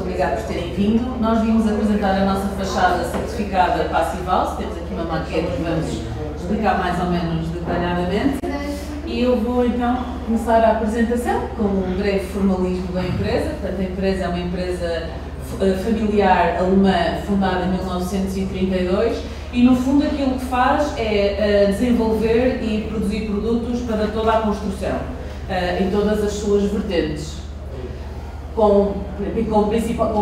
Obrigada por terem vindo. Nós vimos apresentar a nossa fachada certificada Passive House. Temos aqui uma maquete que vamos explicar mais ou menos detalhadamente. E eu vou então começar a apresentação com um breve formalismo da empresa. Portanto, a empresa é uma empresa familiar alemã fundada em 1932 e, no fundo, aquilo que faz é desenvolver e produzir produtos para toda a construção, em todas as suas vertentes. Com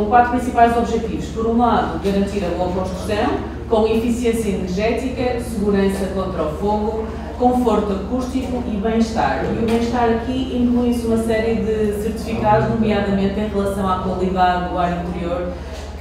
quatro principais objetivos. Por um lado, garantir a boa construção, com eficiência energética, segurança contra o fogo, conforto acústico e bem-estar. E o bem-estar aqui inclui-se uma série de certificados, nomeadamente em relação à qualidade do ar interior,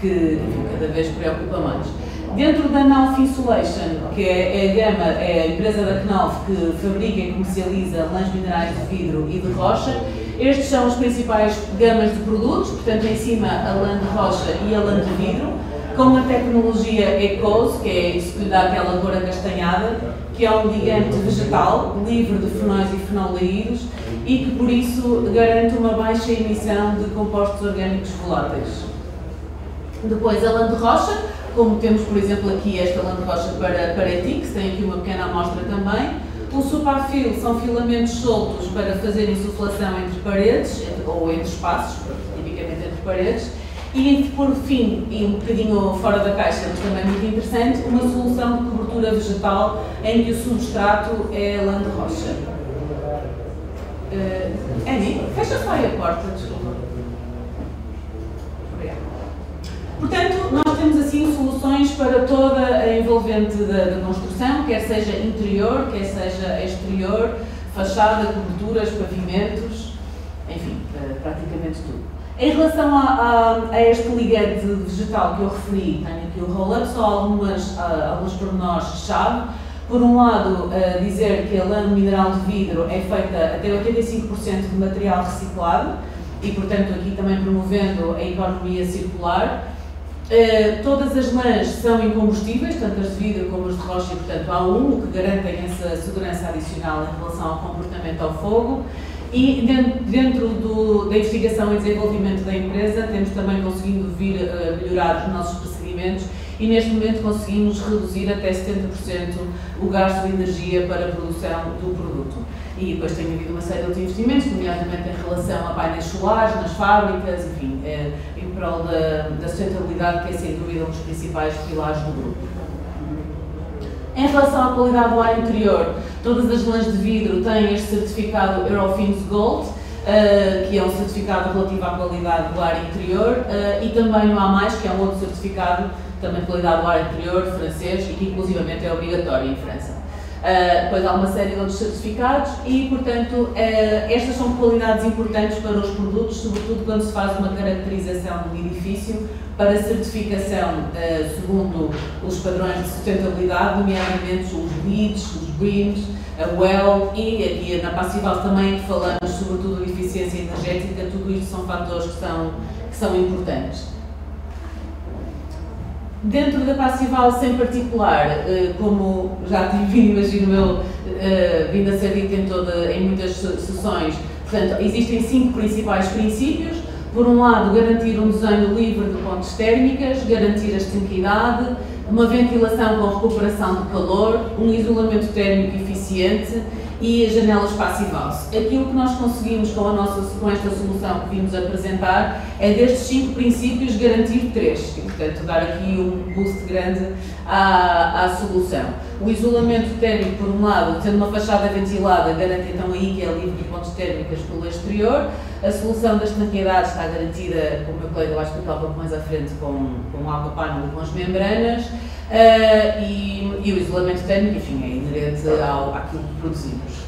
que cada vez preocupa mais. Dentro da Knauf Insulation, que é a empresa da Knauf que fabrica e comercializa lãs minerais de vidro e de rocha, estes são as principais gamas de produtos, portanto em cima a lã de rocha e a lã de vidro, com a tecnologia ECOS, que é isso que lhe dá aquela cor acastanhada, que é um ligante vegetal, livre de fenóis e fenolaídos e que por isso garante uma baixa emissão de compostos orgânicos voláteis. Depois a lã de rocha, como temos por exemplo aqui esta lã de rocha para ETIX, tem aqui uma pequena amostra também. O Supafil são filamentos soltos para fazer insuflação entre paredes, ou entre espaços, tipicamente entre paredes. E, por fim, e um bocadinho fora da caixa, mas também muito interessante, uma solução de cobertura vegetal em que o substrato é lã de rocha. Annie, fecha só aí a porta, desculpa. Obrigada. Portanto, nós temos assim soluções para toda a envolvente da construção, quer seja interior, quer seja exterior, fachada, coberturas, pavimentos, enfim, praticamente tudo. Em relação a este ligante vegetal que eu referi, tenho aqui o roll-up, só alguns pormenores-chave. Por um lado, dizer que a lã mineral de vidro é feita até 85% de material reciclado e, portanto, aqui também promovendo a economia circular. Todas as lãs são incombustíveis, tanto as de vidro como as de rocha, e, portanto, há o que garantem essa segurança adicional em relação ao comportamento ao fogo. E dentro da investigação e desenvolvimento da empresa, temos também conseguido vir a melhorar os nossos procedimentos e neste momento conseguimos reduzir até 70% o gasto de energia para a produção do produto. E depois tem havido uma série de outros investimentos, nomeadamente em relação a painéis solares nas fábricas, enfim, em prol da sustentabilidade, que é sem dúvida um dos principais pilares do grupo. Em relação à qualidade do ar interior, todas as lãs de vidro têm este certificado Eurofins Gold, que é um certificado relativo à qualidade do ar interior, e também o A+, que é um outro certificado também de qualidade do ar interior francês e que inclusivamente é obrigatório em França. Depois há uma série de outros certificados e, portanto, estas são qualidades importantes para os produtos, sobretudo quando se faz uma caracterização de um edifício para certificação segundo os padrões de sustentabilidade, nomeadamente os LEEDs, os BREEAMs, a WELL e aqui na Passive House também que falamos sobretudo de eficiência energética, tudo isto são fatores que são importantes. Dentro da Passive House em particular, como já tive vindo, imagino eu, vindo a ser dito em muitas sessões, portanto, existem 5 principais princípios. Por um lado, garantir um desenho livre de fontes térmicas, garantir a estanqueidade, uma ventilação com recuperação de calor, um isolamento térmico eficiente e as janelas Passive House. Aquilo que nós conseguimos com esta solução que vimos apresentar é destes 5 princípios garantir 3 e, portanto, dar aqui um boost grande à solução. O isolamento térmico, por um lado, tendo uma fachada ventilada, garante então aí que é livre de fontes térmicas pelo exterior. A solução da estanqueidade está garantida, como o meu colega vai explicar um pouco mais à frente, com o aquapanel e com as membranas. E o isolamento térmico, enfim, é inerente àquilo que produzimos.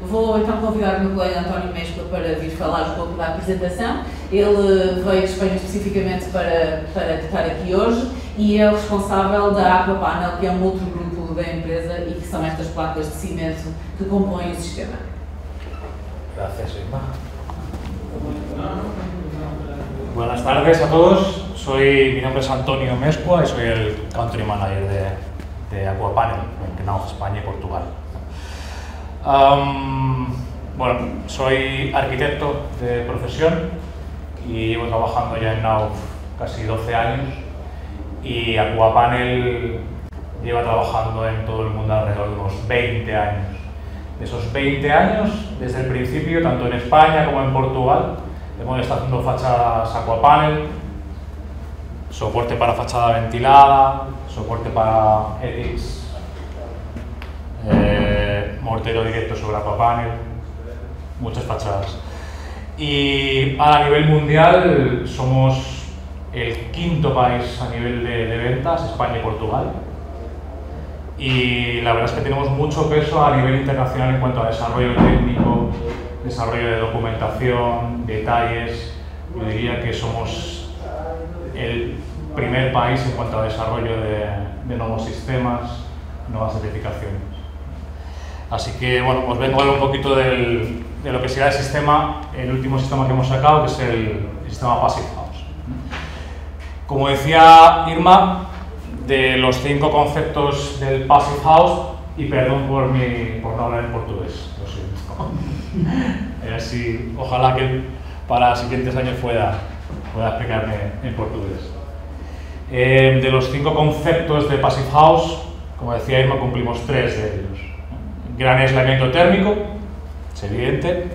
Vou então convidar o meu colega António Mescla para vir falar um pouco da apresentação. Ele veio de Espanha especificamente para estar aqui hoje e é o responsável da Aquapanel, que é um outro grupo da empresa e que são estas placas de cimento que compõem o sistema. Gracias, Irma. Buenas tardes a todos. Mi nombre es Antonio Mescua y soy el Country Manager de Aquapanel en Knauf, España y Portugal. Bueno, soy arquitecto de profesión y llevo trabajando ya en Knauf casi 12 años, y Aquapanel lleva trabajando en todo el mundo alrededor de unos 20 años. De esos 20 años, desde el principio, tanto en España como en Portugal, hemos estado haciendo fachadas Aquapanel, soporte para fachada ventilada, soporte para ETICS, mortero directo sobre Aquapanel, muchas fachadas. Y a nivel mundial somos el quinto país a nivel de ventas, España y Portugal. Y la verdad es que tenemos mucho peso a nivel internacional en cuanto a desarrollo técnico, desarrollo de documentación, detalles. Yo diría que somos el primer país en cuanto a desarrollo de nuevos sistemas, nuevas certificaciones. Así que, bueno, os vengo a hablar un poquito de lo que será el sistema, el último sistema que hemos sacado, que es el sistema Passive House. Como decía Irma, de los 5 conceptos del Passive House, y perdón por no hablar en portugués, lo siento. Así, ojalá que para los siguientes años pueda explicarme en portugués. De los 5 conceptos de Passive House, como decía Irma, cumplimos 3 de ellos. Gran aislamiento térmico, es evidente.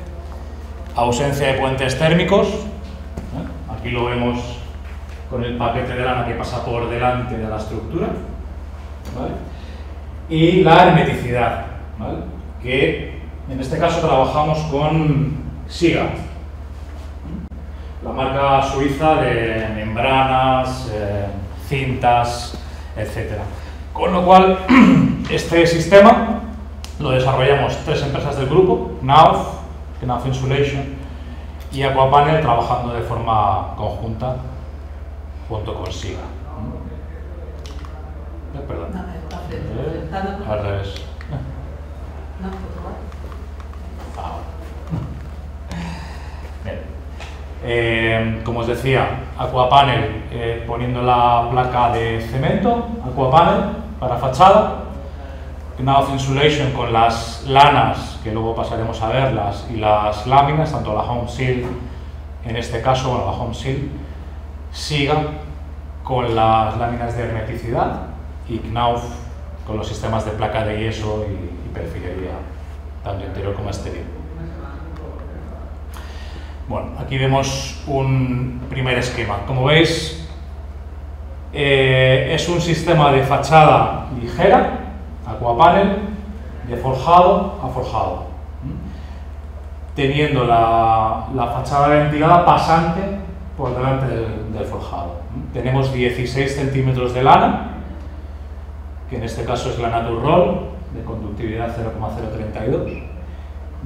Ausencia de puentes térmicos, aquí lo vemos con el paquete de lana que pasa por delante de la estructura, ¿vale? Y la hermeticidad, ¿vale? Que en este caso trabajamos con Siga, la marca suiza de membranas, cintas, etc. Con lo cual, este sistema lo desarrollamos 3 empresas del grupo: Knauf, Knauf Insulation y Aquapanel, trabajando de forma conjunta junto con Siga. Perdón. Al revés. No, Bien. Como os decía, Aquapanel poniendo la placa de cemento, Aquapanel para fachada, Knauf Insulation con las lanas, que luego pasaremos a verlas, y las láminas, tanto la Home Seal, en este caso, bueno, la Home Seal, Siga con las láminas de hermeticidad, y Knauf con los sistemas de placa de yeso y perfilería, tanto interior como exterior. Bueno, aquí vemos un primer esquema. Como veis, es un sistema de fachada ligera, Aquapanel, de forjado a forjado, teniendo la fachada ventilada pasante por delante del forjado. Tenemos 16 centímetros de lana, que en este caso es la Naturroll, de conductividad 0,032,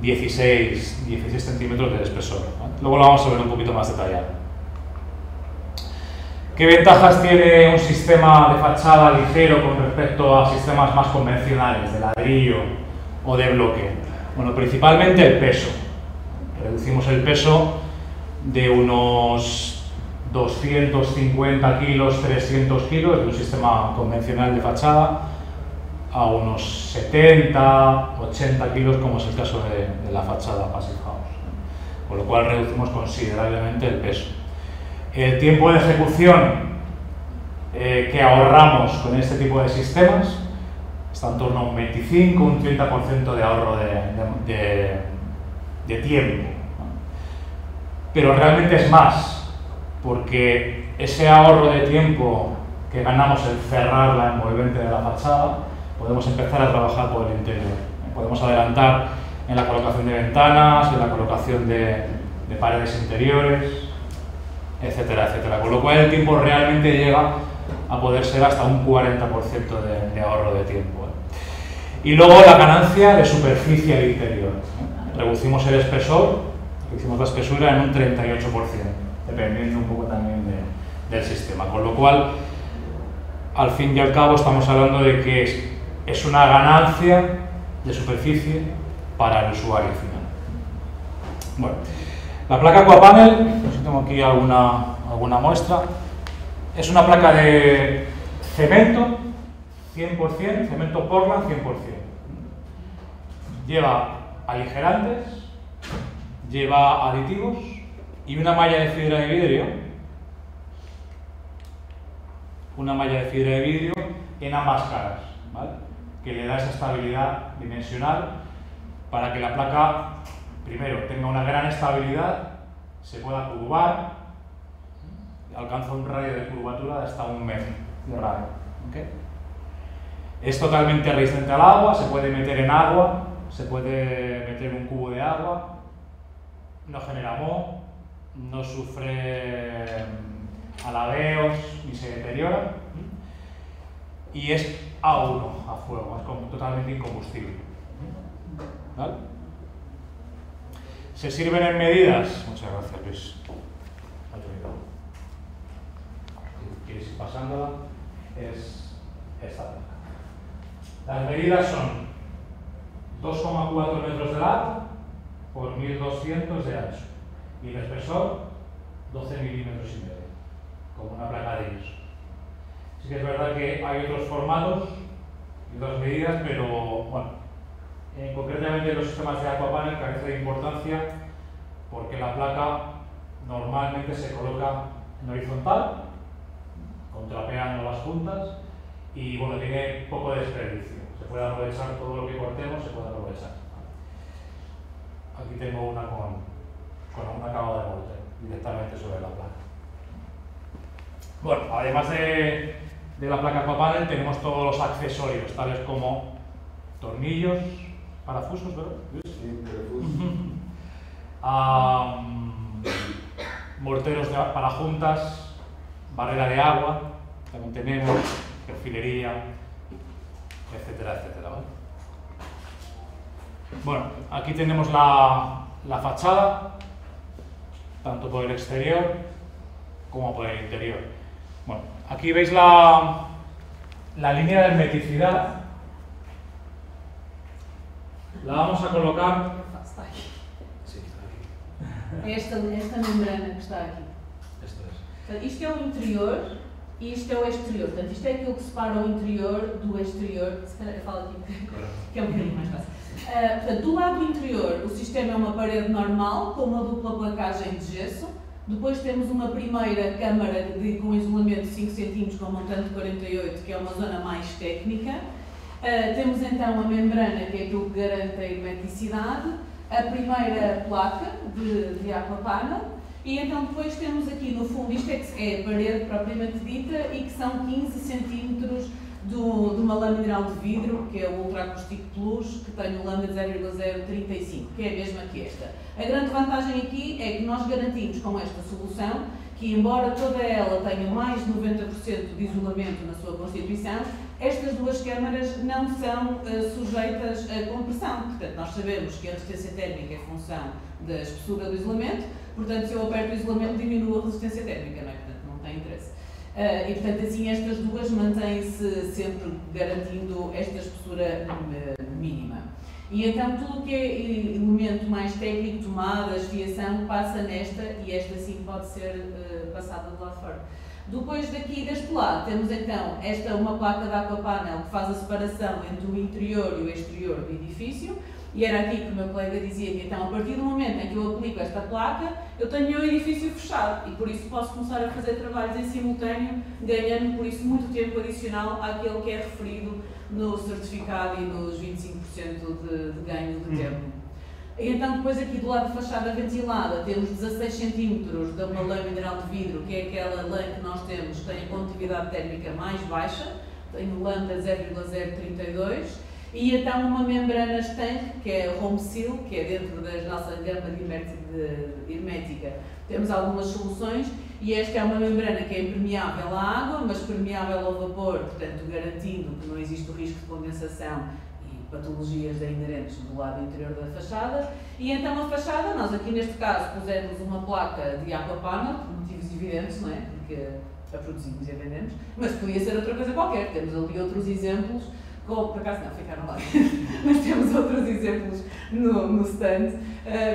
16 centímetros de espesor, ¿vale? Luego lo vamos a ver un poquito más detallado. ¿Qué ventajas tiene un sistema de fachada ligero con respecto a sistemas más convencionales, de ladrillo o de bloque? Bueno, principalmente el peso. Reducimos el peso de unos 250 kilos, 300 kilos de un sistema convencional de fachada a unos 70, 80 kilos, como es el caso de la fachada Passive House, con lo cual reducimos considerablemente el peso. El tiempo de ejecución que ahorramos con este tipo de sistemas está en torno a un 25, un 30% de ahorro de tiempo, ¿no? Pero realmente es más, porque ese ahorro de tiempo que ganamos en cerrar la envolvente de la fachada, podemos empezar a trabajar por el interior. Podemos adelantar en la colocación de ventanas, en la colocación de paredes interiores, etcétera, etcétera. Con lo cual el tiempo realmente llega a poder ser hasta un 40% de ahorro de tiempo. Y luego la ganancia de superficie al interior. Reducimos el espesor, reducimos la espesura en un 38%, dependiendo un poco también del sistema. Con lo cual, al fin y al cabo, estamos hablando de que es una ganancia de superficie para el usuario final. Bueno, la placa Aquapanel, no sé si tengo aquí alguna muestra, es una placa de cemento 100%, cemento Portland 100%. Lleva aligerantes, lleva aditivos y una malla de fibra de vidrio, en ambas caras, ¿vale? Que le da esa estabilidad dimensional para que la placa, primero, tenga una gran estabilidad, se pueda curvar, alcanza un radio de curvatura de hasta 1 metro de radio. ¿Okay? Es totalmente resistente al agua, se puede meter en agua, se puede meter en un cubo de agua, no genera moho, no sufre aladeos ni se deteriora y es A1 a fuego, es totalmente incombustible. ¿Vale? Se sirven en medidas. Muchas gracias, Luis. ¿Quieres ir pasándola? Es esta. Las medidas son 2,4 metros de largo por 1200 de ancho y el espesor 12 milímetros y medio, como una placa de yeso. Sí que es verdad que hay otros formatos y otras medidas, pero bueno, concretamente los sistemas de aquapanel carece de importancia porque la placa normalmente se coloca en horizontal, contrapeando las puntas y bueno, tiene poco desperdicio. Se puede aprovechar todo lo que cortemos, se puede aprovechar. Aquí tengo una con un acabado de molde directamente sobre la placa. Bueno, además de la placa aquapanel tenemos todos los accesorios, tales como tornillos, parafusos, ¿verdad? Sí, parafusos. Morteros para juntas, barrera de agua, también tenemos perfilería, etcétera, etcétera. ¿Vale? Bueno, aquí tenemos la fachada, tanto por el exterior como por el interior. Bueno, aquí veis la línea de hermeticidad. La vamos a colocar. Está aqui. Sí, está aquí. Esta membrana que está aqui. Esto es. Portanto, isto é o interior e isto é o exterior. Portanto, isto é aquilo que separa o interior do exterior. Se calhar eu falo aqui, que é um bocadinho mais fácil. Portanto, do lado interior, o sistema é uma parede normal, com uma dupla placagem de gesso. Depois temos uma primeira câmara com isolamento de 5 cm com montante de 48, que é uma zona mais técnica. Temos então a membrana, que é aquilo que garante a hermeticidade, a primeira placa de aquapanel, e então depois temos aqui no fundo, isto é a parede propriamente dita, e que são 15 cm de uma lã mineral de vidro, que é o Ultra Acoustic Plus, que tem o lambda de 0,035, que é a mesma que esta. A grande vantagem aqui é que nós garantimos com esta solução que, embora toda ela tenha mais de 90% de isolamento na sua constituição, estas duas câmaras não são sujeitas a compressão. Portanto, nós sabemos que a resistência térmica é função da espessura do isolamento, portanto, se eu aperto o isolamento, diminui a resistência térmica, não é? Portanto, não tem interesse. E, portanto, assim, estas duas mantêm-se sempre garantindo esta espessura mínima. E então, tudo o que é elemento mais técnico, tomadas, fiação, passa nesta, e esta sim pode ser passada do lado de fora. Depois daqui, deste lado, temos então uma placa de aquapanel que faz a separação entre o interior e o exterior do edifício. E era aqui que o meu colega dizia que, então, a partir do momento em que eu aplico esta placa, eu tenho o meu edifício fechado e, por isso, posso começar a fazer trabalhos em simultâneo, ganhando, por isso, muito tempo adicional àquele que é referido no certificado e nos 25% de ganho de tempo. E, então, depois aqui do lado da fachada ventilada, temos 16 cm de uma lã mineral de vidro, que é aquela lã que nós temos que tem a condutividade térmica mais baixa, tem o lambda 0,032. E então uma membrana estanque, que é a Home Seal, que é dentro da nossa gama de hermética. Temos algumas soluções e esta é uma membrana que é impermeável à água, mas permeável ao vapor, portanto garantindo que não existe o risco de condensação e patologias inerentes do lado interior da fachada. E então a fachada, nós aqui neste caso pusemos uma placa de aquapanel, por motivos evidentes, não é? Porque a produzimos e a vendemos, mas podia ser outra coisa qualquer. Temos ali outros exemplos. Por acaso não, ficaram lá, mas temos outros exemplos no stand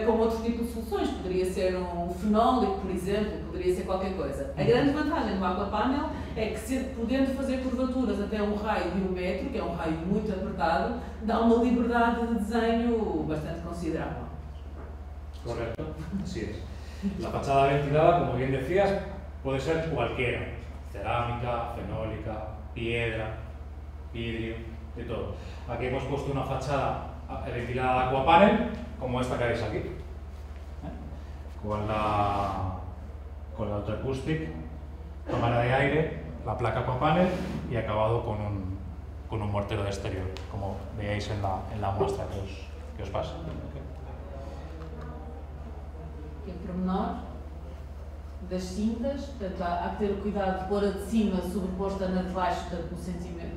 com outro tipo de soluções. Poderia ser um fenólico, por exemplo, poderia ser qualquer coisa. A grande vantagem do aquapanel é que, podendo fazer curvaturas até um raio de 1 metro, que é um raio muito apertado, dá uma liberdade de desenho bastante considerável. Correcto, así es. La fachada ventilada, como bien decías, puede ser cualquiera: cerámica, fenólica, piedra, vidrio, de todo. Aquí hemos puesto una fachada ventilada de aquapanel, como esta que veis aquí, con la Ultra Acoustic, cámara de aire, la placa aquapanel y acabado con un mortero de exterior, como veáis en la muestra que os pasa. E o pormenor das cintas, portanto, há que ter o cuidado de pôr a de cima sobreposta na de baixo, portanto,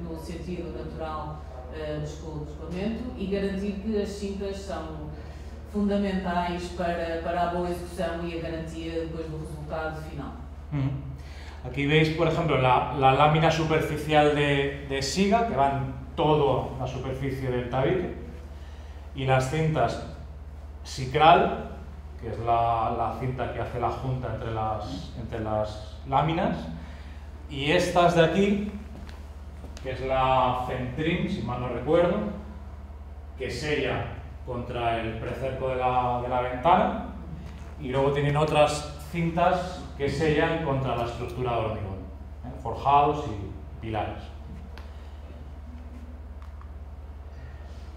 no sentido natural do escoamento, e garantir que as cintas são fundamentais para a boa execução e a garantia depois do resultado final. Aquí veis, por ejemplo, la lámina superficial de siga, que va en toda la superficie del tabique, y las cintas Sicral, que es la cinta que hace la junta entre las láminas, y estas de aquí, que es la Centrim, si mal no recuerdo, que sella contra el precerco de la ventana, y luego tienen otras cintas que sellan contra la estructura de hormigón, forjados y pilares.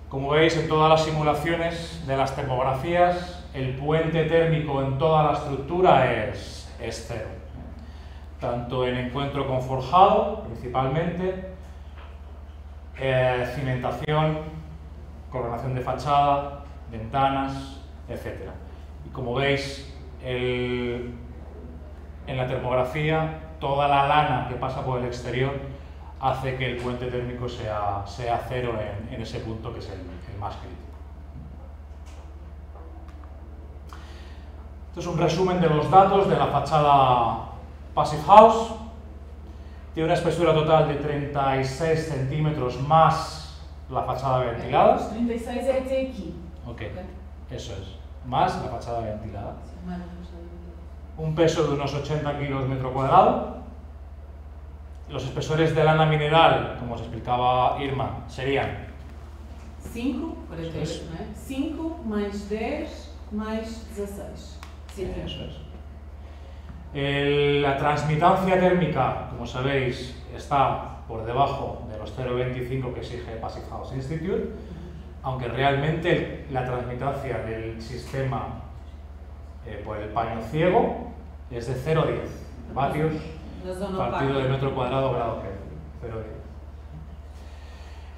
Como veis, en todas las simulaciones de las termografías, el puente térmico en toda la estructura es cero. Tanto en encuentro con forjado, principalmente, cimentación, coronación de fachada, ventanas, etc. Y como veis, en la termografía, toda la lana que pasa por el exterior hace que el puente térmico sea cero en ese punto, que es el más crítico. Esto es un resumen de los datos de la fachada Passive House. Tiene una espesura total de 36 centímetros más la fachada ventilada. 36 é até aquí. Ok, eso es. Más la fachada ventilada. Un peso de unos 80 kilos metro cuadrado. Los espesores de lana mineral, como os explicaba Irma, serían 5, 48, ¿no? 5 más 10 más 16. Eso es. La transmitancia térmica, como sabéis, está por debajo de los 0,25 que exige Passive House Institute, aunque realmente la transmitancia del sistema por el paño ciego es de 0,10 vatios partido de metro cuadrado grado Kelvin. 0,10.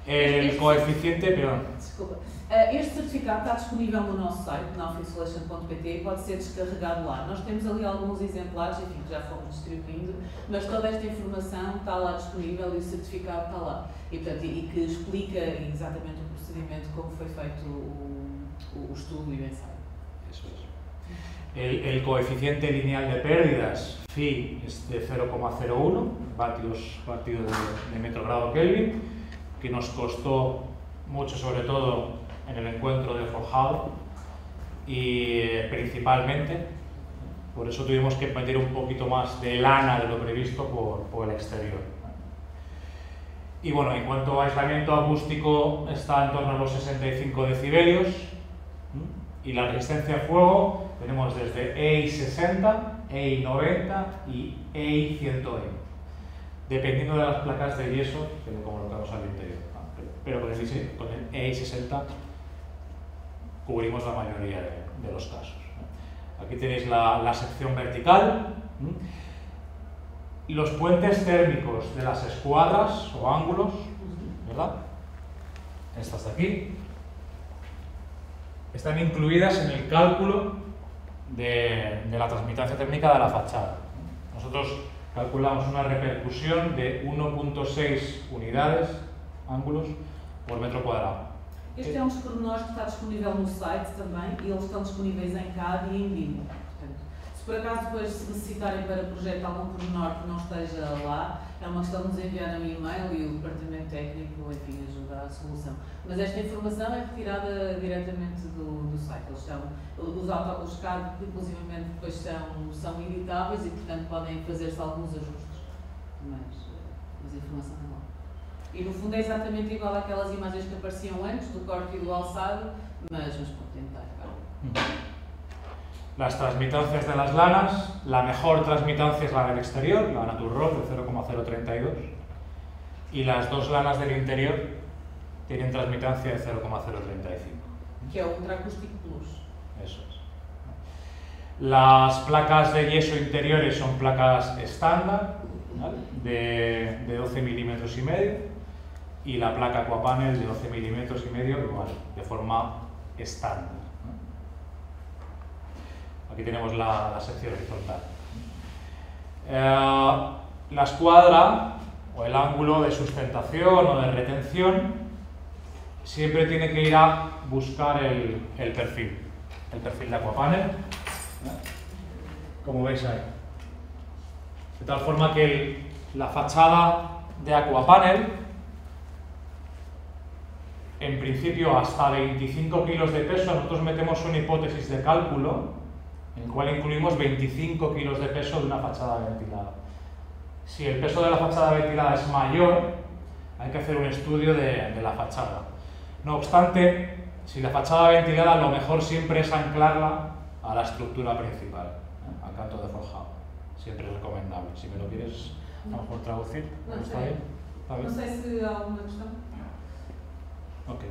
El coeficiente, perdón. Desculpa. Este certificado está disponível no nosso site, naofinsulation.pt, e pode ser descarregado lá. Nós temos ali alguns exemplares, enfim, que já fomos distribuindo, mas toda esta informação está lá disponível e o certificado está lá. E, portanto, e que explica exatamente o procedimento, como foi feito o estudo e o ensaio. Eso es. El coeficiente lineal de pérdidas, phi, es de 0,01 vatios partido de metro grado Kelvin, que nos costó mucho, sobre todo en el encuentro de forjado, y principalmente por eso tuvimos que meter un poquito más de lana de lo previsto por el exterior. Y bueno, en cuanto a aislamiento acústico, está en torno a los 65 decibelios, y la resistencia a fuego tenemos desde EI 60, EI 90 y EI 120, dependiendo de las placas de yeso que le colocamos al interior. Pero con el EI 60 cubrimos la mayoría de los casos. Aquí tenéis la sección vertical. Los puentes térmicos de las escuadras o ángulos, ¿verdad? Estas de aquí están incluidas en el cálculo de la transmitancia térmica de la fachada. Nosotros calculamos una repercusión de 1,6 unidades, ángulos, por metro cuadrado. Este é um dos pormenores que está disponível no site também, e eles estão disponíveis em CAD e em BIM. Portanto, se por acaso depois se necessitarem para projeto algum pormenor que não esteja lá, é uma questão de nos enviar um e-mail e o departamento técnico, enfim, ajuda à solução. Mas esta informação é retirada diretamente do site. Eles são, os CAD, inclusivamente, depois são editáveis e, portanto, podem fazer-se alguns ajustes. Mas a informação é lá. E no fundo é exatamente igual àquelas imagens que apareciam antes, do corte e do alçado, mas pode tentar. las transmitancias de las lanas, la mejor transmitancia es la del exterior, la Naturrock de 0,032, y las dos lanas del interior tienen transmitancia de 0,035. Que é o Ultra Acoustic Plus. Eso es. Las placas de yeso interiores son placas estándar, ¿vale? de 12 milímetros y medio, y la placa Aquapanel de 12 milímetros y medio igual, de forma estándar. Aquí tenemos la sección horizontal. La escuadra o el ángulo de sustentación o de retención siempre tiene que ir a buscar el perfil de Aquapanel, como veis ahí. De tal forma que la fachada de Aquapanel, en principio hasta 25 kilos de peso, nosotros metemos una hipótesis de cálculo en el cual incluimos 25 kilos de peso de una fachada ventilada. Si el peso de la fachada ventilada es mayor, hay que hacer un estudio de la fachada. No obstante, si la fachada ventilada, lo mejor siempre es anclarla a la estructura principal, al canto de forjado. Siempre es recomendable. Si me lo quieres a lo mejor traducir, No ¿está sei. bien? ¿Está bien? Não sei se há alguma questão. Ok.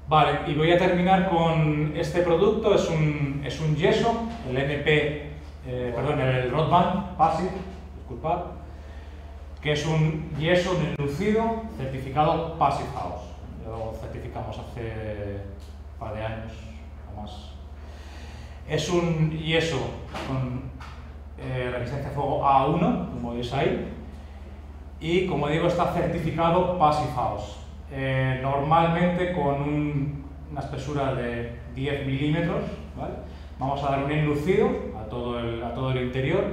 Vale, y voy a terminar con este producto. Es un yeso, el el Rodman Passive, disculpad, que es un yeso enlucido certificado Passive House. Lo certificamos hace un par de años o más. Es un yeso con resistencia a fuego A1, como veis ahí, y como digo está certificado Passive House. Normalmente con una espesura de 10 milímetros, ¿vale? Vamos a dar un enlucido a todo el interior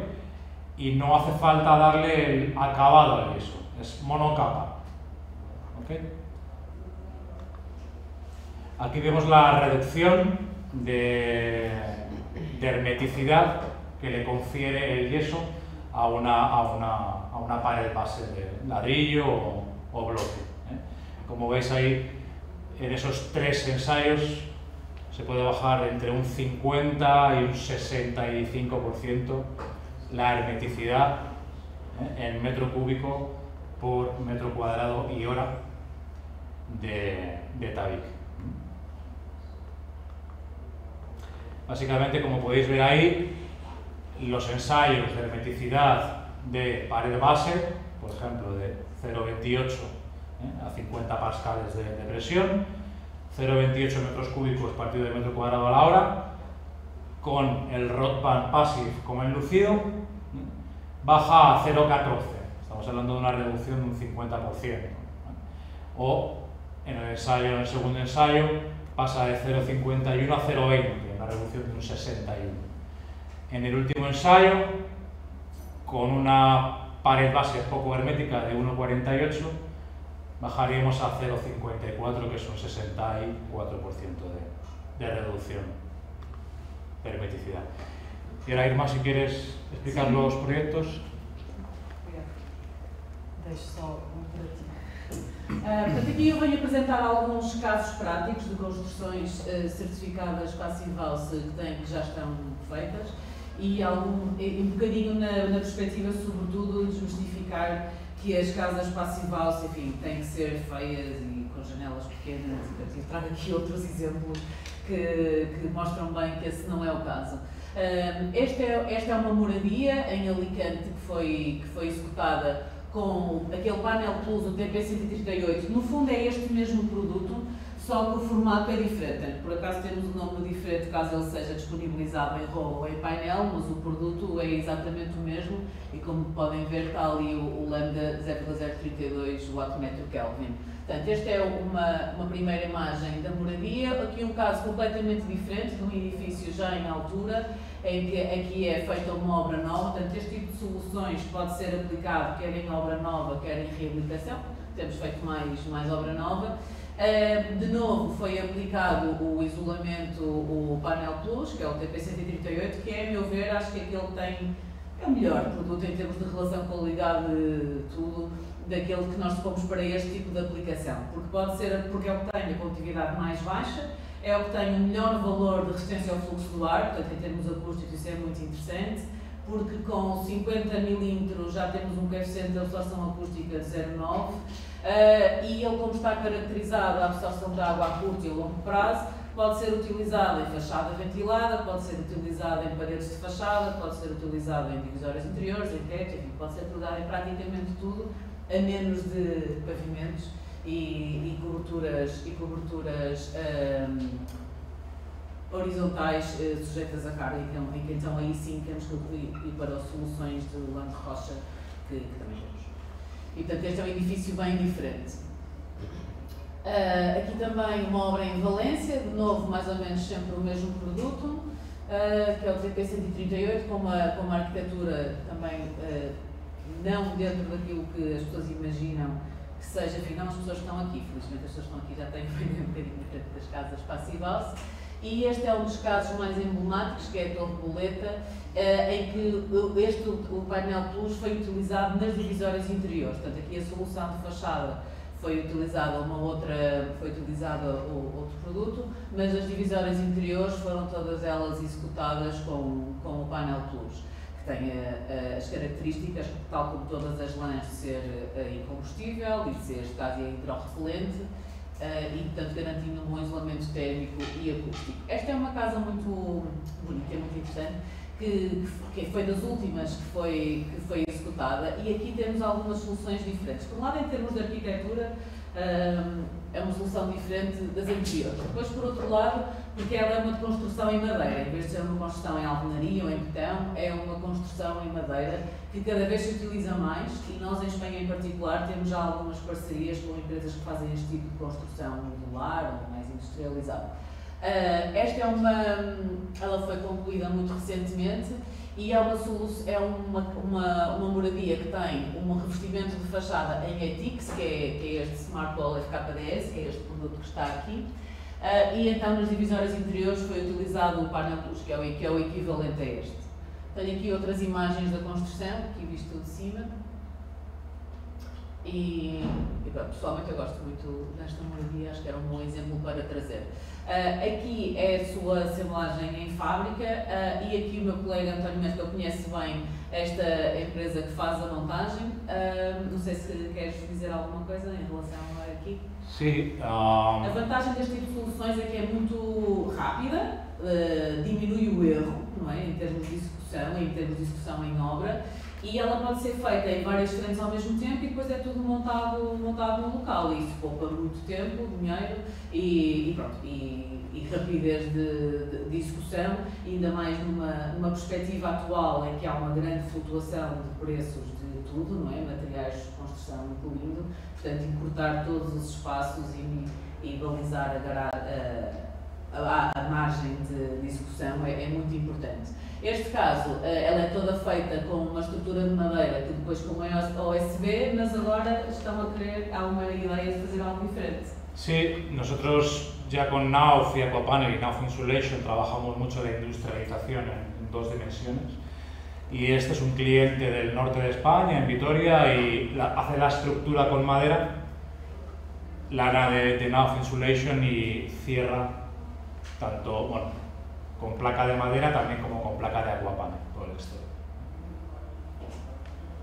y no hace falta darle el acabado al yeso, es monocapa. ¿Okay? Aquí vemos la reducción de hermeticidad que le confiere el yeso a una pared base de ladrillo o bloque. Como veis ahí, en esos tres ensayos se puede bajar entre un 50 y un 65% la hermeticidad en metro cúbico por metro cuadrado y hora de tabique. Básicamente, como podéis ver ahí, los ensayos de hermeticidad de pared base, por ejemplo, de 0,28 a 50 pascales de presión, 0,28 metros cúbicos partido de metro cuadrado a la hora, con el Rodman Passive como enlucido, baja a 0,14. Estamos hablando de una reducción de un 50%. O en el segundo ensayo, pasa de 0,51 a 0,20, una reducción de un 61. En el último ensayo, con una pared base poco hermética de 1,48, bajaríamos a 0,54, que es un 64% de reducción de hermeticidad. Y ahora, Irma, si quieres explicar los proyectos. Deixo só para ti. Portanto, aqui eu venho apresentar alguns casos práticos de construções certificadas Passive House que já estão feitas e um bocadinho na perspectiva, sobretudo, de justificar que as casas Passive House, enfim, têm que ser feias e com janelas pequenas. Eu trago aqui outros exemplos que mostram bem que esse não é o caso. Esta é uma moradia em Alicante que foi executada com aquele painel Plus, o TP138. No fundo é este mesmo produto, só que o formato é diferente. Por acaso temos um nome diferente caso ele seja disponibilizado em rolo ou em painel, mas o produto é exatamente o mesmo e, como podem ver, está ali o Lambda 0,032 watt-metro Kelvin. Portanto, esta é uma primeira imagem da moradia. Aqui um caso completamente diferente, de um edifício já em altura, em que aqui é feita uma obra nova. Portanto, este tipo de soluções pode ser aplicado quer em obra nova, quer em reabilitação. Temos feito mais obra nova. De novo, foi aplicado o isolamento, o Painel Plus, que é o TP138, que é, a meu ver, acho que aquele é o melhor produto em termos de relação qualidade, tudo, daquele que nós fomos para este tipo de aplicação. Porque pode ser, porque é o que tem a condutividade mais baixa, é o que tem o melhor valor de resistência ao fluxo do ar, portanto em termos acústicos isso é muito interessante, porque com 50 milímetros já temos um coeficiente de absorção acústica de 0,9 e ele, como está caracterizado a absorção de água a curto e a longo prazo, pode ser utilizado em fachada ventilada, pode ser utilizado em paredes de fachada, pode ser utilizado em divisórios interiores, em teto, enfim, pode ser utilizado em praticamente tudo, a menos de pavimentos e coberturas horizontais sujeitas à carga, em que então aí sim temos que ir para as soluções de lã de rocha que também temos. E portanto este é um edifício bem diferente. Aqui também uma obra em Valência, de novo mais ou menos sempre o mesmo produto, que é o TP 138, com uma arquitetura também não dentro daquilo que as pessoas imaginam que seja, enfim, não as pessoas que estão aqui, felizmente as pessoas que estão aqui já têm um bocadinho diferente das casas Passivalse. E este é um dos casos mais emblemáticos, que é a Torre Boleta, em que o painel Plus foi utilizado nas divisórias interiores. Portanto, aqui a solução de fachada foi utilizado outro produto, mas as divisórias interiores foram todas elas executadas com o painel Plus, que tem as características, tal como todas as lãs, de ser incombustível e de ser estádia hidrorrepelente, e portanto garantindo um bom isolamento térmico e acústico. Esta é uma casa muito bonita, muito interessante, que foi das últimas que foi executada, e aqui temos algumas soluções diferentes. Por um lado, em termos de arquitetura, é uma solução diferente das anteriores. Depois, por outro lado, porque ela é uma construção em madeira, em vez de ser uma construção em alvenaria ou em betão, é uma construção em madeira que cada vez se utiliza mais, e nós em Espanha em particular temos já algumas parcerias com empresas que fazem este tipo de construção modular ou mais industrializada. Esta ela foi concluída muito recentemente e é uma moradia que tem um revestimento de fachada em ETIX, que é este Smart Wall FKDS, que é este produto que está aqui, e então nas divisórias interiores foi utilizado o painel Plus, que é o equivalente a este. Tenho aqui outras imagens da construção, aqui visto de cima. E pronto, pessoalmente eu gosto muito desta moradia, acho que era um bom exemplo para trazer. Aqui é a sua assemblagem em fábrica, e aqui o meu colega António Mestre, que eu conheço bem esta empresa que faz a montagem. Não sei se queres dizer alguma coisa em relação a aqui. Sim. A vantagem deste tipo de soluções é que é muito rápida, diminui o erro, não é? Em termos de execução em obra, e ela pode ser feita em várias frentes ao mesmo tempo e depois é tudo montado no local, e isso poupa muito tempo, dinheiro e rapidez de execução, ainda mais numa perspectiva atual em que há uma grande flutuação de preços de tudo, não é? Materiais de construção incluindo, portanto encurtar todos os espaços e balizar a margem de execução é muito importante. Este caso, ela é toda feita com uma estrutura de madeira que depois com OSB, mas agora há uma ideia de fazer algo diferente. Sí, nosotros ya con Knauf y Aquapanel y Knauf Insulation trabajamos mucho la industrialización en dos dimensiones, y este es un cliente del norte de España, en Vitoria, y hace la estructura con madera, lana de Knauf Insulation, y cierra tanto, bueno, con placa de madera también como con placa de Aquapanel por el exterior.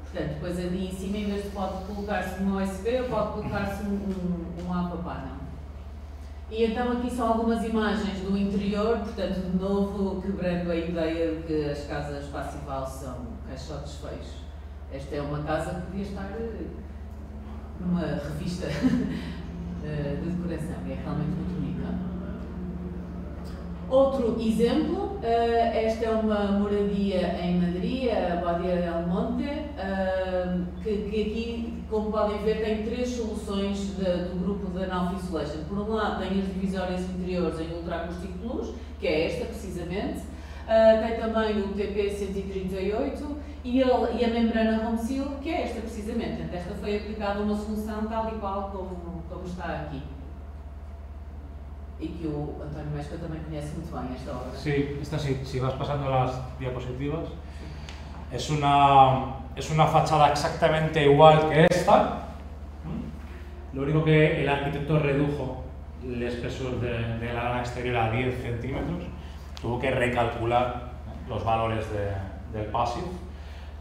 Portanto, depois ali em cima, em vez de pode colocar-se um OSB, pode colocar-se um Aquapanel. E então aqui são algumas imagens do interior, portanto, de novo, quebrando a ideia de que as casas Passivalse são caixotes feios. Esta é uma casa que podia estar numa revista de decoração, e é realmente muito bonita. Outro exemplo, esta é uma moradia em Madrid, a Badia del Monte, que aqui, como podem ver, tem três soluções do grupo da Knauf Insulation. Por um lado, tem as divisórias interiores em Ultra Acústico Plus, que é esta precisamente, tem também o TP 138 e a membrana Home Seal, que é esta precisamente. Portanto, esta foi aplicada uma solução tal e qual como está aqui. Y que Antonio Mestre también conoce muy bien esta obra. Sí, esta sí, si vas pasando las diapositivas, es una fachada exactamente igual que esta. Lo único que el arquitecto redujo el espesor de la lana exterior a 10 centímetros, tuvo que recalcular los valores del passive,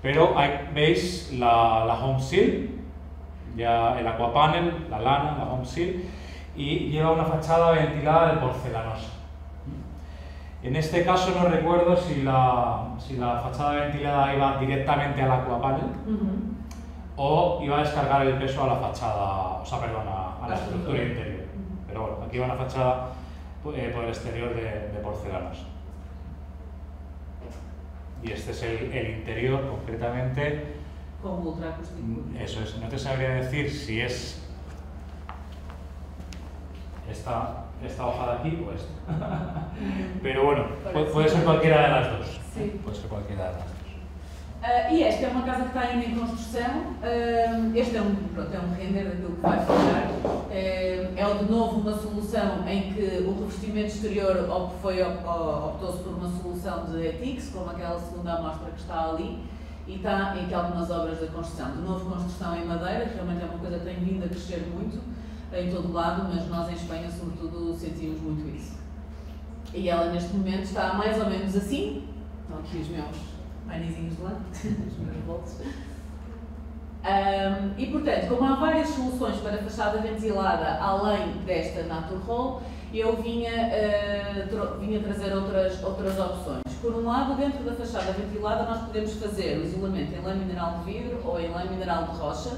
pero veis la home seal, ya el aquapanel, la lana, la home seal, y lleva una fachada ventilada de porcelanosa. En este caso no recuerdo si la fachada ventilada iba directamente al aquapanel o iba a descargar el peso a la fachada, o sea, perdón, a la estructura interior. Pero bueno, aquí va una fachada por el exterior de porcelanas. Y este es el interior concretamente. Como ultraacústico. Eso es, no te sabría decir si es esta hoja de aquí o esta. Pero bueno, puede ser cualquiera de las dos. Sim. Pode ser qualquer das duas. E esta é uma casa que está ainda em construção. Este é um render daquilo que vai ficar. É de novo uma solução em que o revestimento exterior optou-se por uma solução de ETIX, como aquela segunda amostra que está ali, e está em algumas obras da construção. De novo, construção em madeira, que realmente é uma coisa que tem vindo a crescer muito em todo o lado, mas nós em Espanha, sobretudo, sentimos muito isso. E ela neste momento está mais ou menos assim. Estão aqui os meus painezinhos de lã, os meus bolsos. E portanto, como há várias soluções para fachada ventilada além desta Naturhall, eu vinha trazer outras opções. Por um lado, dentro da fachada ventilada nós podemos fazer o isolamento em lã mineral de vidro ou em lã mineral de rocha,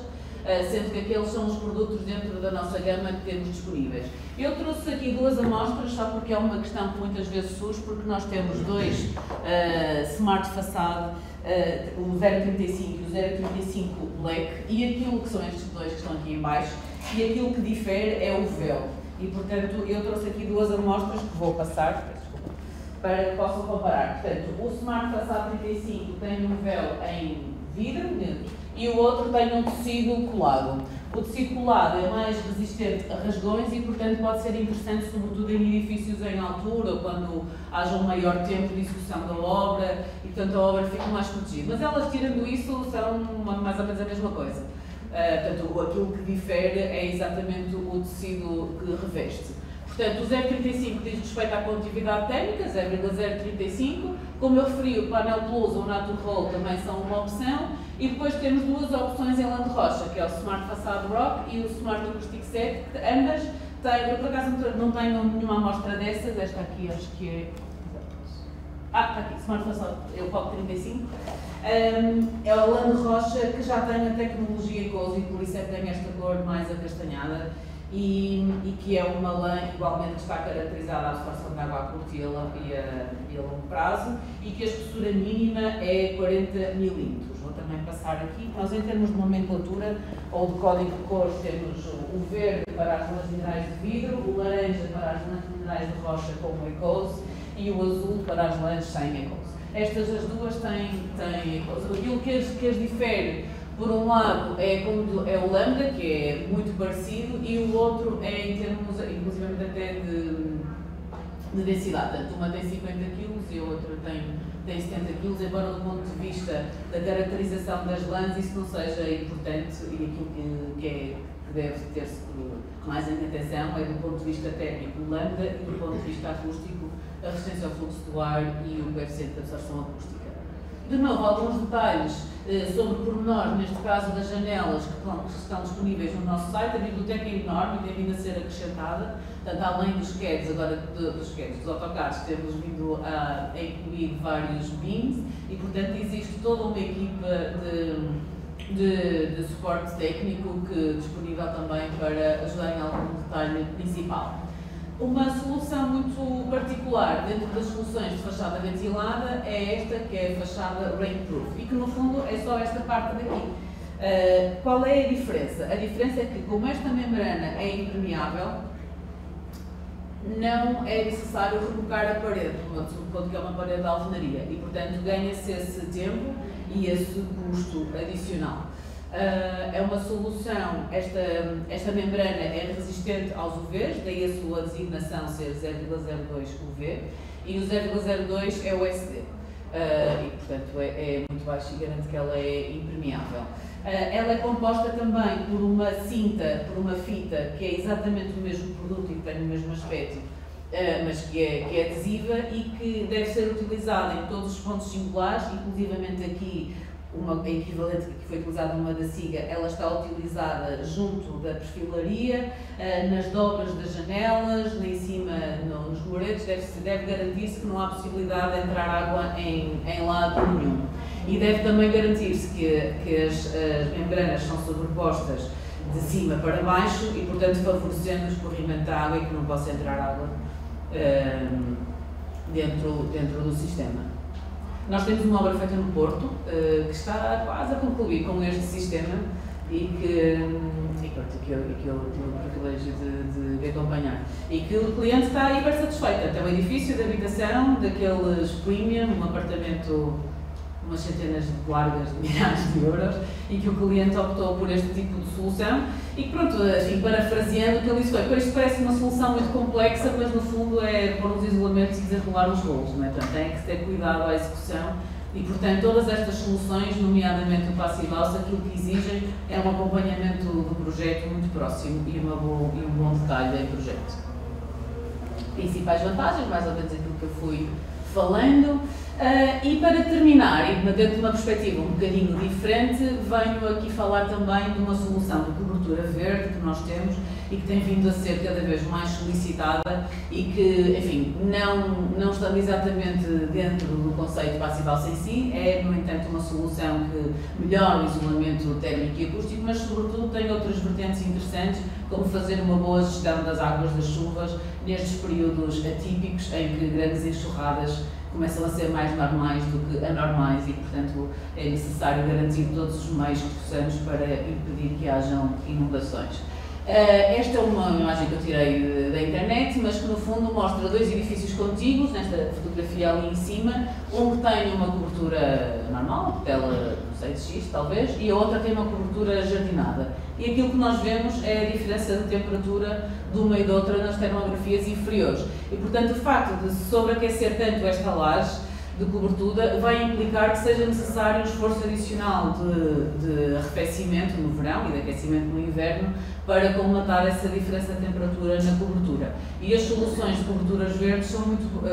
sendo que aqueles são os produtos dentro da nossa gama que temos disponíveis. Eu trouxe aqui duas amostras, só porque é uma questão que muitas vezes surge, porque nós temos dois Smart Facade, o 035 e o 035 Black, e aquilo que são estes dois que estão aqui em baixo, e aquilo que difere é o véu. E portanto eu trouxe aqui duas amostras que vou passar, para que possam comparar. Portanto, o Smart Facade 35 tem um véu em vidro dentro, e o outro tem um tecido colado. O tecido colado é mais resistente a rasgões e, portanto, pode ser interessante, sobretudo em edifícios em altura ou quando haja um maior tempo de execução da obra e, portanto, a obra fica mais protegida. Mas elas, tirando isso, são mais ou menos a mesma coisa. Portanto, aquilo que difere é exatamente o tecido que reveste. Portanto, o 0,35 diz respeito à condutividade térmica, 0,035. Como eu referi, o Panel Plus ou o Naturhall também são uma opção. E depois temos duas opções em lã de rocha, que é o Smart Facade Rock e o Smart Acoustic Set, que ambas têm, eu por acaso não tenho nenhuma amostra dessas, esta aqui acho que é... está aqui, Smart Facade, é o POC 35. É o lã de rocha que já tem a tecnologia Ecoso e por isso é que tem esta cor mais acastanhada. E que é uma lã igualmente que está caracterizada à absorção de água a curto e a longo prazo e que a espessura mínima é 40 mm. Vou também passar aqui. Nós, em termos de nomenclatura ou de código de cores, temos o verde para as lãs minerais de vidro, o laranja para as lãs minerais de rocha como Ecoso e o azul para as lãs sem Ecoso. Estas as duas têm Ecoso. Aquilo que as difere, por um lado, é o lambda, que é muito parecido, e o outro é em termos, inclusive até de densidade. Portanto, uma tem 50 kg e a outra tem 70 kg, embora do ponto de vista da caracterização das lãs isso não seja importante e aquilo que deve ter-se mais em atenção é do ponto de vista técnico o lambda e do ponto de vista acústico a resistência ao fluxo do ar e o coeficiente de absorção acústica. De novo, alguns detalhes sobre pormenores, neste caso das janelas que estão disponíveis no nosso site. A biblioteca é enorme e tem vindo a ser acrescentada, portanto, além dos CADs, agora dos AutoCADs, temos vindo a incluir vários BIMs e, portanto, existe toda uma equipa de suporte técnico disponível também para ajudar em algum detalhe principal. Uma solução muito particular dentro das soluções de fachada ventilada é esta, que é a fachada rainproof, e que no fundo é só esta parte daqui. Qual é a diferença? A diferença é que, como esta membrana é impermeável, não é necessário rebocar a parede, porque é uma parede de alvenaria, e portanto ganha-se esse tempo e esse custo adicional. É uma solução, esta membrana é resistente aos UVs, daí a sua designação ser 0,02 UV, e o 0,02 é o SD. e, portanto, é muito baixo e garante que ela é impermeável. Ela é composta também por uma cinta, por uma fita, que é exatamente o mesmo produto e que tem o mesmo aspecto, mas que é adesiva e que deve ser utilizada em todos os pontos singulares, inclusivamente aqui, a equivalente que foi utilizada numa da SIGA, ela está utilizada junto da perfilaria, nas dobras das janelas, lá em cima nos muretos, deve garantir-se que não há possibilidade de entrar água em lado nenhum. E deve também garantir-se que as membranas são sobrepostas de cima para baixo e, portanto, favorecendo o escorrimento da água e que não possa entrar água dentro do sistema. Nós temos uma obra feita no Porto, que está quase a concluir com este sistema e que eu tive o privilégio de acompanhar. E que o cliente está hiper satisfeito. Tem um edifício de habitação, daqueles premium, um apartamento, umas centenas de largas de milhares de euros, e que o cliente optou por este tipo de solução. E pronto, assim, parafraseando, o que ele disse foi: isto parece uma solução muito complexa, mas no fundo é pôr os isolamentos e desenrolar os rolos, não é? Portanto, tem que ter cuidado à execução e, portanto, todas estas soluções, nomeadamente o Passive House, aquilo que exigem é um acompanhamento do projeto muito próximo e um bom detalhe em projeto. Principais vantagens, mais ou menos aquilo que eu fui falando. E para terminar, e dentro de uma perspectiva um bocadinho diferente, venho aqui falar também de uma solução de cobertura verde que nós temos e que tem vindo a ser cada vez mais solicitada e que, enfim, não estando exatamente dentro do conceito Passive House em si, é, no entanto, uma solução que melhora o isolamento térmico e acústico, mas, sobretudo, tem outras vertentes interessantes, como fazer uma boa gestão das águas das chuvas nestes períodos atípicos em que grandes enxurradas começam a ser mais normais do que anormais e, portanto, é necessário garantir todos os meios que possamos para impedir que hajam inundações. Esta é uma imagem que eu tirei da internet, mas que no fundo mostra dois edifícios contíguos, nesta fotografia ali em cima, um que tem uma cobertura normal, tela, não sei, de X talvez, e a outra tem uma cobertura jardinada. E aquilo que nós vemos é a diferença de temperatura de uma e de outra nas termografias inferiores. E, portanto, o facto de se sobreaquecer tanto esta laje de cobertura vai implicar que seja necessário um esforço adicional de arrefecimento no verão e de aquecimento no inverno para colmatar essa diferença de temperatura na cobertura. E as soluções de coberturas verdes são muito,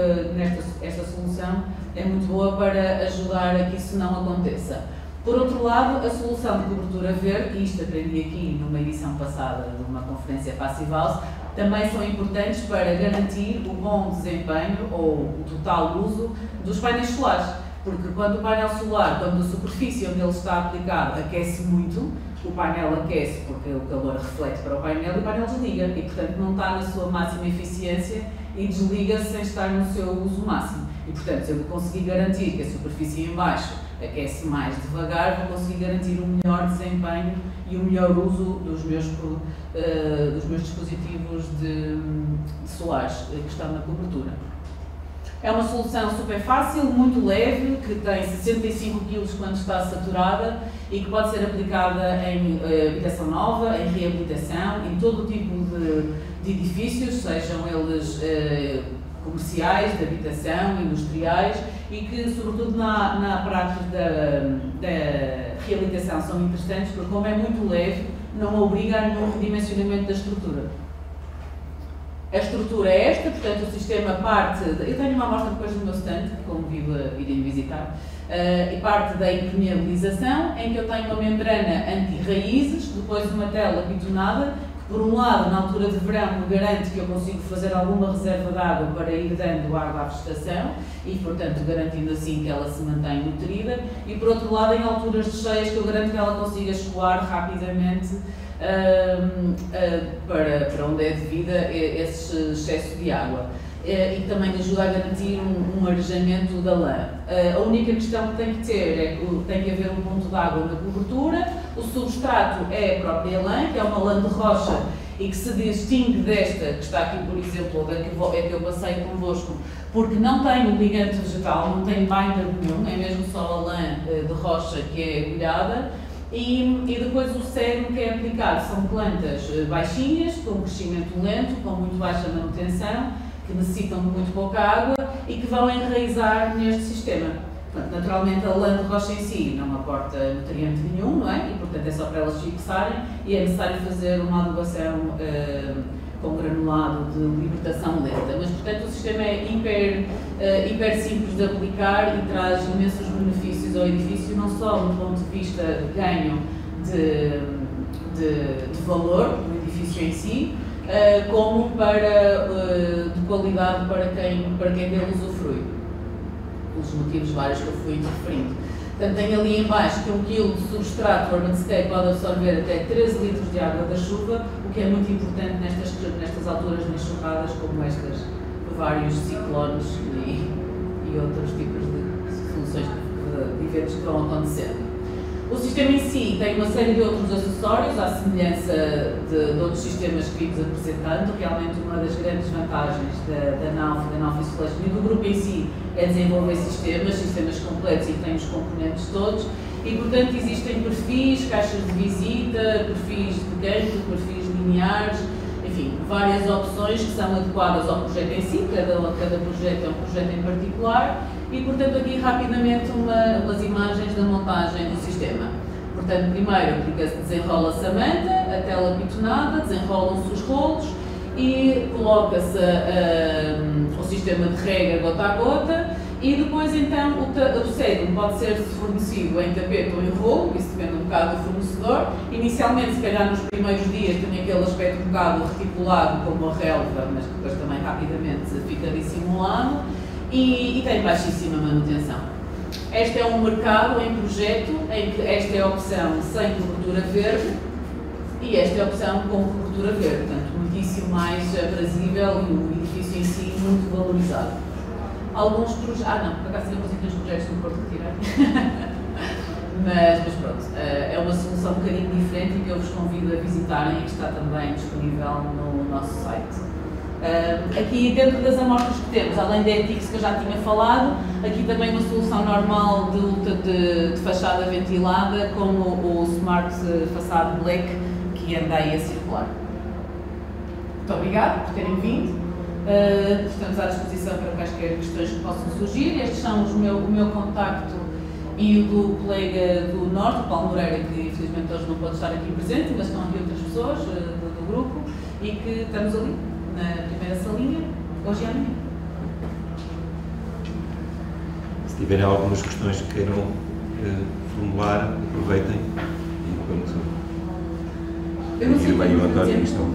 esta solução é muito boa para ajudar a que isso não aconteça. Por outro lado, a solução de cobertura verde, e isto aprendi aqui numa edição passada de uma conferência Passive House, também são importantes para garantir o bom desempenho ou o total uso dos painéis solares. Porque quando o painel solar, quando a superfície onde ele está aplicado aquece muito, o painel aquece porque o calor reflete para o painel e o painel desliga. E, portanto, não está na sua máxima eficiência e desliga-se sem estar no seu uso máximo. E, portanto, se eu conseguir garantir que a superfície em baixo aquece mais devagar, vou conseguir garantir um melhor desempenho e um melhor uso dos meus dispositivos de solares que estão na cobertura. É uma solução super fácil, muito leve, que tem 65 kg quando está saturada e que pode ser aplicada em habitação nova, em reabilitação, em todo o tipo de edifícios, sejam eles comerciais, de habitação, industriais, e que, sobretudo na prática da reabilitação, são interessantes porque, como é muito leve, não obriga a nenhum redimensionamento da estrutura. A estrutura é esta, portanto, o sistema parte... Eu tenho uma amostra depois no meu stand, que convido a irem visitar, e parte da impermeabilização, em que eu tenho uma membrana anti-raízes, depois uma tela bitonada, que, por um lado, na altura de verão, me garante que eu consigo fazer alguma reserva de água para ir dando água à vegetação e, portanto, garantindo assim que ela se mantém nutrida, e, por outro lado, em alturas de cheias, que eu garanto que ela consiga escoar rapidamente para onde é devida esse excesso de água. E também ajuda a garantir um arejamento da lã. A única questão que tem que ter é que tem que haver um ponto de água na cobertura, o substrato é a própria lã, que é uma lã de rocha e que se distingue desta, que está aqui, por exemplo, é que eu passei convosco, porque não tem um ligante vegetal, não tem binder nenhum, é mesmo só a lã de rocha que é agulhada. E depois o cerne que é aplicado são plantas baixinhas, com crescimento lento, com muito baixa manutenção, que necessitam de muito pouca água e que vão enraizar neste sistema. Portanto, naturalmente, a lã de rocha em si não aporta nutriente nenhum, não é? E, portanto, é só para elas fixarem e é necessário fazer uma adubação com granulado de libertação lenta. Mas, portanto, o sistema é hiper simples de aplicar e traz imensos benefícios ao edifício, não só do ponto de vista de ganho de valor do edifício em si, como de qualidade para quem dele usufrui. Os motivos vários que eu fui referindo. Portanto, tem ali em baixo que 1 kg de substrato Urbanscape pode absorver até 13 litros de água da chuva, o que é muito importante nestas alturas de enxurradas como estas, de vários ciclones e outros tipos de soluções de eventos que vão acontecendo. O sistema em si tem uma série de outros acessórios, à semelhança de outros sistemas que vimos apresentando. Realmente uma das grandes vantagens da NAUF Installation e do grupo em si é desenvolver sistemas completos e que têm os componentes todos e, portanto, existem perfis, caixas de visita, perfis de canto, perfis lineares, enfim, várias opções que são adequadas ao projeto em si, cada projeto é um projeto em particular. E, portanto, aqui rapidamente umas imagens da montagem do sistema. Portanto, primeiro desenrola-se a manta, a tela pitonada, desenrolam-se os rolos e coloca-se o sistema de rega gota a gota e depois, então, o cédulo pode ser fornecido em tapete ou em rolo, isso depende um bocado do fornecedor. Inicialmente, se calhar nos primeiros dias, tem aquele aspecto um bocado reticulado como a relva, mas depois também rapidamente fica dissimulado. E tem baixíssima manutenção. Este é um mercado em projeto em que esta é a opção sem cobertura verde e esta é a opção com cobertura verde, portanto, muitíssimo mais aprazível e o edifício em si muito valorizado. Alguns projetos... não, por acaso tínhamos aqui uns projetos no Porto de Tirar. mas pronto, é uma solução um bocadinho diferente e que eu vos convido a visitarem e que está também disponível no nosso site. Aqui dentro das amostras que temos, além da ETIX que eu já tinha falado, aqui também uma solução normal de fachada ventilada, como o Smart Facade Black, que anda aí a circular. Muito obrigada por terem vindo. Estamos à disposição para quaisquer questões que possam surgir. Estes são o meu contacto e o do colega do Norte, o Paulo Moreira, que infelizmente hoje não pode estar aqui presente, mas estão aqui outras pessoas do grupo e que estamos ali na primeira salinha, hoje e amanhã. Se tiverem algumas questões que queiram formular, aproveitem e quando ir bem o António estão.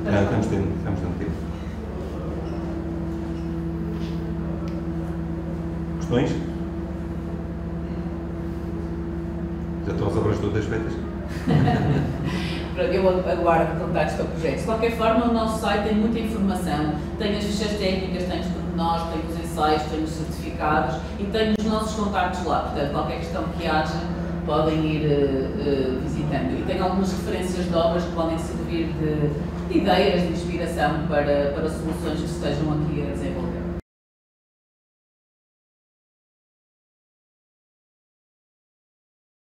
Estamos dando tempo. Questões? Já estão as obras todas feitas? Eu aguardo contactos para projetos. De qualquer forma, o nosso site tem muita informação, tem as fichas técnicas, tem os pormenores, tem os ensaios, tem os certificados e tem os nossos contactos lá. Portanto, qualquer questão que haja, podem ir visitando. E tem algumas referências de obras que podem servir de ideias, de inspiração para soluções que se estejam aqui a desenvolver.